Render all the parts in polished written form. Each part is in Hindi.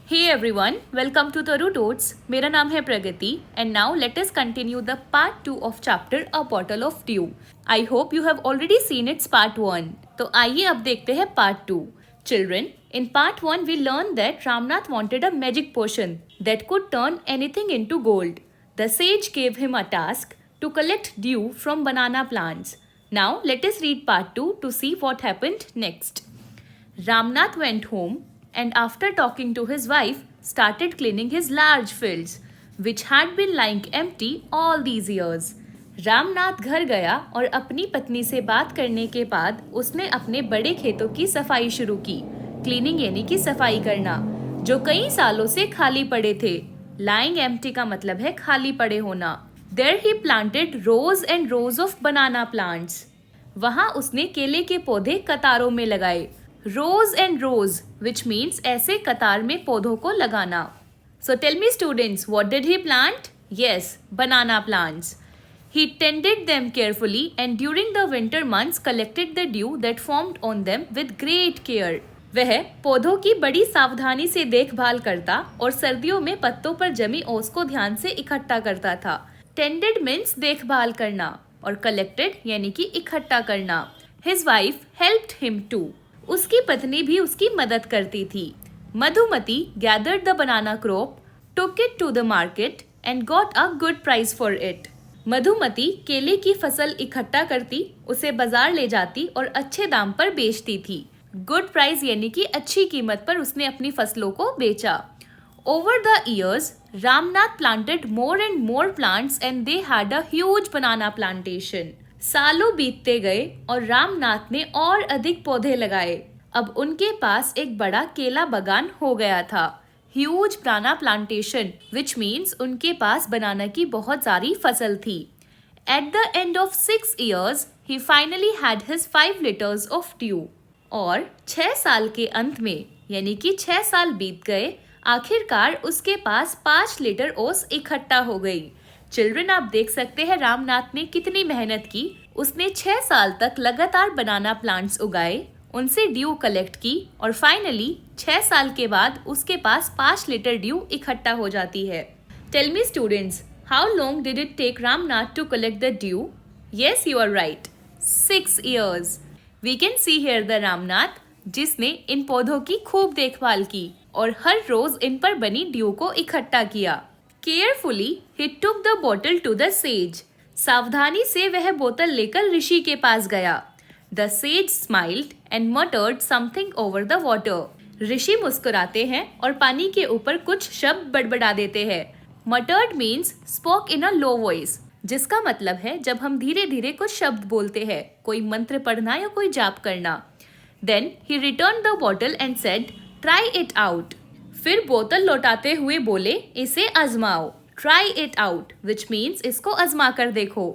Hey everyone, welcome to Taru Totes. मेरा नाम है प्रगति and now let us continue the part 2 of chapter A Bottle of Dew. I hope you have already seen its part 1. तो आइए अब देखते हैं part 2. Children, in part 1 we learned that Ramnath wanted a magic potion that could turn anything into gold. The sage gave him a task to collect dew from banana plants. Now let us read part 2 to see what happened next. Ramnath went home and after talking to his wife started cleaning his large fields which had been lying empty all these years. Ramnath घर गया और अपनी पत्नी से बात करने के बाद उसने अपने बड़े खेतों की सफाई शुरू की. क्लीनिंग यानी कि सफाई करना, जो कई सालों से खाली पड़े थे. लाइंग एम्प्टी का मतलब है खाली पड़े होना. There he planted rows and rows of banana plants. वहाँ उसने केले के पौधे कतारों में लगाए. Rows and rows, which means ऐसे कतार में पौधों को लगाना. So tell me students, what did he plant? Yes, banana plants. He tended them carefully and during the winter months collected the dew that formed on them with great care. वह पौधों की बड़ी सावधानी से देखभाल करता और सर्दियों में पत्तों पर जमी ओस को ध्यान से इकट्ठा करता था. Tended means देखभाल करना और collected यानी कि इकट्ठा करना. His wife helped him too. उसकी पत्नी भी उसकी मदद करती थी. Madhumati gathered the banana crop, took it to the market and got a good price for it. Madhumati केले की फसल इकट्ठा करती, उसे बाजार ले जाती और अच्छे दाम पर बेचती थी. Good price यानी कि अच्छी कीमत पर उसने अपनी फसलों को बेचा. Over the years, Ramnath planted more and more plants and they had a huge banana plantation. सालों बीतते गए और रामनाथ ने और अधिक पौधे लगाए. अब उनके पास एक बड़ा केला बागान हो गया था. Huge banana plantation, which means उनके पास बनाना की बहुत सारी फसल थी. At the end of 6 years, he finally had his 5 liters of dew. और 6 साल के अंत में, यानी कि 6 साल बीत गए, आखिरकार उसके पास 5 लीटर ओस इकट्ठा हो गई. चिल्ड्रन, आप देख सकते हैं रामनाथ ने कितनी मेहनत की. उसने 6 साल तक लगातार बनाना प्लांट्स उगाए, उनसे ड्यू कलेक्ट की और फाइनली 6 साल के बाद उसके पास 5 लीटर ड्यू इकट्ठा हो जाती है. Tell me students, how long did it take Ramnath to collect the dew? Yes, you are right, 6 years. We can see here the Ramnath जिसने इन पौधों की खूब देखभाल की और हर रोज इन पर बनी ड्यू को इकट्ठा किया. Carefully, he took the bottle to the sage. सावधानी से वह बोतल लेकर ऋषि के पास गया. The sage smiled and muttered something over the water. ऋषि मुस्कुराते हैं और पानी के ऊपर कुछ शब्द बड़बड़ा देते हैं. Muttered means spoke in a low voice, जिसका मतलब है जब हम धीरे धीरे कुछ शब्द बोलते हैं, कोई मंत्र पढ़ना या कोई जाप करना. Then he returned the bottle and said, "Try it out." फिर बोतल लौटाते हुए बोले, इसे आजमाओ. Try it out, which means इसको आजमा कर देखो.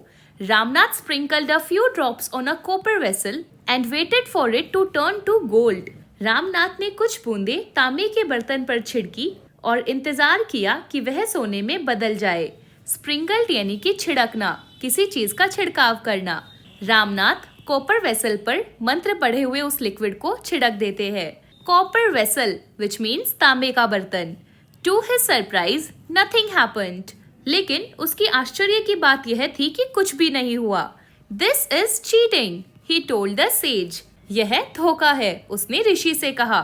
Ramnath sprinkled a few drops on a copper vessel and waited for it to turn to gold. Ramnath ने कुछ बूंदे तांबे के बर्तन पर छिड़की और इंतजार किया कि वह सोने में बदल जाए. Sprinkled यानी कि छिड़कना, किसी चीज का छिड़काव करना. रामनाथ कॉपर वेसल पर मंत्र पढ़े हुए उस लिक्विड को छिड़क देते हैं. कॉपर वेसल, which means तांबे का बर्तन. To his surprise, nothing happened. लेकिन उसकी आश्चर्य की बात यह थी कि कुछ भी नहीं हुआ. This is cheating, he told the sage. यह धोखा है, उसने ऋषि से कहा.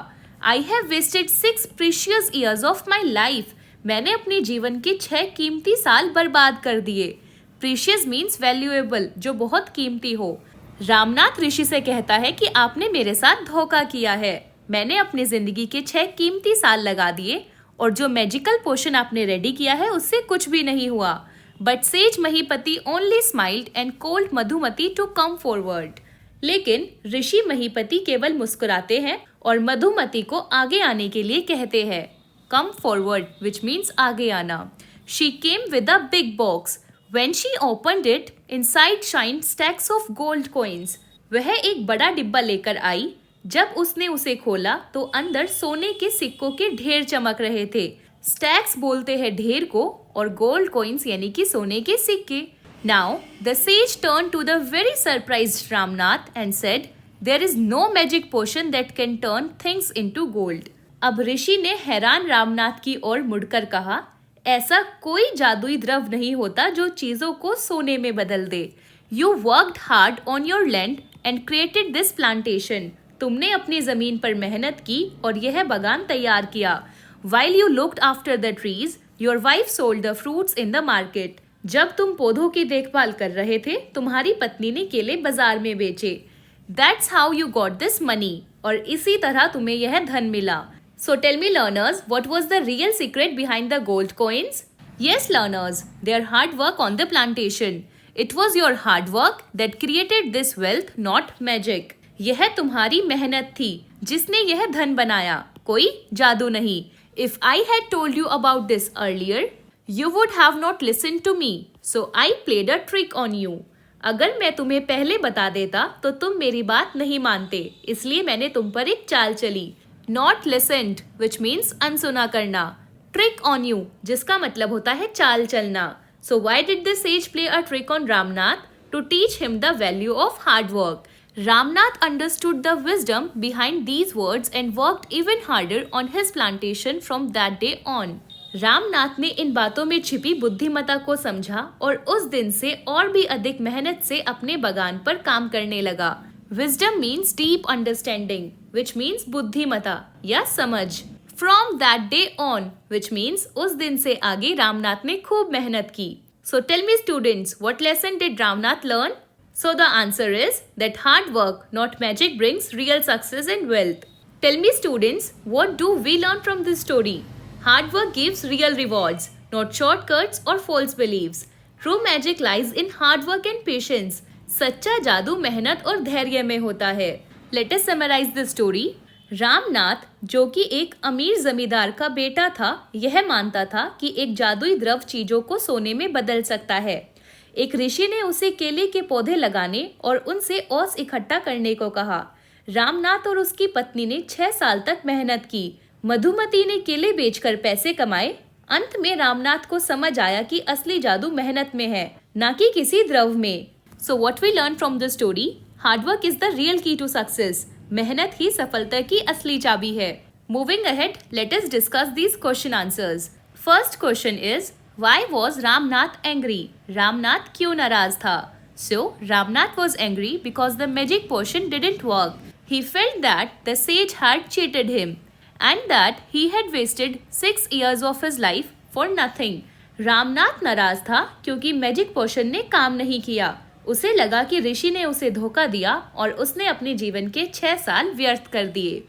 I have wasted 6 precious years of my life. मैंने अपने जीवन के 6 कीमती साल बर्बाद कर दिए. Precious means valuable, जो बहुत कीमती हो. रामनाथ ऋषि से कहता है कि आपने मेरे साथ धोखा किया है. मैंने अपनी जिंदगी के 6 कीमती साल लगा दिए और जो मैजिकल पोशन आपने रेडी किया है उससे कुछ भी नहीं हुआ. But says Mahipati only smiled and called Madhumati to come forward. लेकिन ऋषि महीपति केवल मुस्कुराते हैं और मधुमती को आगे आने के लिए कहते हैं. कम फॉरवर्ड, विच मीन्स आगे आना. She came with a big box. When she opened it, inside shined stacks of gold coins. वह एक बड़ा डिब्बा लेकर आई. जब उसने उसे खोला तो अंदर सोने के सिक्कों के ढेर चमक रहे थे. स्टैक्स बोलते हैं ढेर को और गोल्ड कॉइन्स यानी कि सोने के सिक्के. Now the sage turn to the very surprised Ramnath and said, there is no magic potion that can turn things into gold. अब ऋषि ने हैरान रामनाथ की ओर मुड़कर कहा, ऐसा कोई जादुई द्रव नहीं होता जो चीजों को सोने में बदल दे। You worked hard on your land and created this plantation. तुमने अपनी जमीन पर मेहनत की और यह बगान तैयार किया। While you looked after the trees, your wife sold the fruits in the market. जब तुम पौधों की देखभाल कर रहे थे, तुम्हारी पत्नी ने केले बाजार में बेचे। That's how you got this money. और इसी तरह तुम्हें यह धन मिला। So tell me learners, what was the real secret behind the gold coins? Yes learners, their hard work on the plantation. It was your hard work that created this wealth, not magic. यह तुम्हारी मेहनत थी जिसने यह धन बनाया, कोई जादू नहीं। If I had told you about this earlier, you would have not listened to me. So I played a trick on you. अगर मैं तुम्हें पहले बता देता तो तुम मेरी बात नहीं मानते, इसलिए मैंने तुम पर एक चाल चली। Not listened, which means अनसुना करना। Trick on you, जिसका मतलब होता है चाल चलना। So why did the sage play a trick on Ramnath? To teach him the value of hard work. Ramnath understood the wisdom behind these words and worked even harder on his plantation from that day on. Ramnath ने इन बातों में छिपी बुद्धिमता को समझा और उस दिन से और भी अधिक मेहनत से अपने बगान पर काम करने लगा। Wisdom means deep understanding, which means बुद्धिमता या समझ। From that day on, which means उस दिन से आगे रामनाथ ने खूब मेहनत की। So tell me students, what lesson did Ramnath learn? So the answer is that hard work, not magic, brings real success and wealth. Tell me students, what do we learn from this story? Hard work gives real rewards, not shortcuts or false beliefs. True magic lies in hard work and patience. सच्चा जादू मेहनत और धैर्य में होता है। Let us summarize the story. Ramnath, जो कि एक अमीर जमींदार का बेटा था, यह मानता था कि एक जादुई द्रव चीजों को सोने में बदल सकता है। एक ऋषि ने उसे केले के पौधे लगाने और उनसे ओस इकट्ठा करने को कहा। रामनाथ और उसकी पत्नी ने 6 साल तक मेहनत की। मधुमती ने केले बेचकर पैसे कमाए। अंत में रामनाथ को समझ आया कि असली जादू मेहनत में है, न कि किसी द्रव में। So what we learn from the story? Hard work is the real key to success. मेहनत ही सफलता की असली चाबी है। Moving ahead, let us discuss these question answers. First question is, why was Ramnath angry? Ramnath क्यों नाराज था? So Ramnath was angry because the magic potion didn't work. He felt that the sage had cheated him and that he had wasted 6 years of his life for nothing. Ramnath नाराज था क्योंकि मैजिक पोशन ने काम नहीं किया। उसे लगा कि ऋषि ने उसे धोखा दिया और उसने अपने जीवन के 6 साल व्यर्थ कर दिए।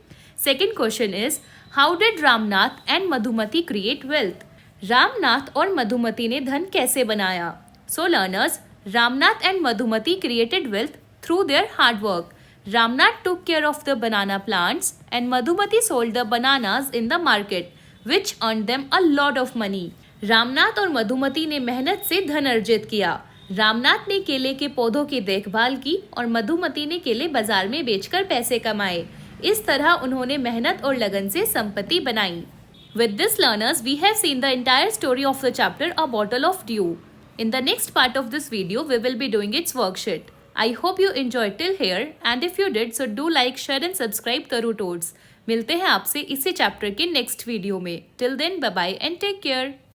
Second question is, how did Ramnath and Madhumati create wealth? Ramnath और मधुमती ने धन कैसे बनाया? सो learners, Ramnath and Madhumati created wealth through their hard work. Ramnath took care of the banana plants and Madhumati sold the bananas in the market, which earned them a lot of money. Ramnath और मधुमती ने मेहनत से धन अर्जित किया. रामनाथ ने केले के पौधों की देखभाल की और मधुमती ने केले बाजार में बेचकर पैसे कमाए. इस तरह उन्होंने मेहनत और लगन से संपत्ति बनाई. With this learners, we have seen the entire story of the chapter A Bottle of Dew. In the next part of this video, we will be doing its worksheet. I hope you enjoyed till here, and if you did, so do like, share and subscribe Taru Toads. मिलते हैं आपसे इसी चैप्टर के नेक्स्ट वीडियो में. Till then, bye bye and take care.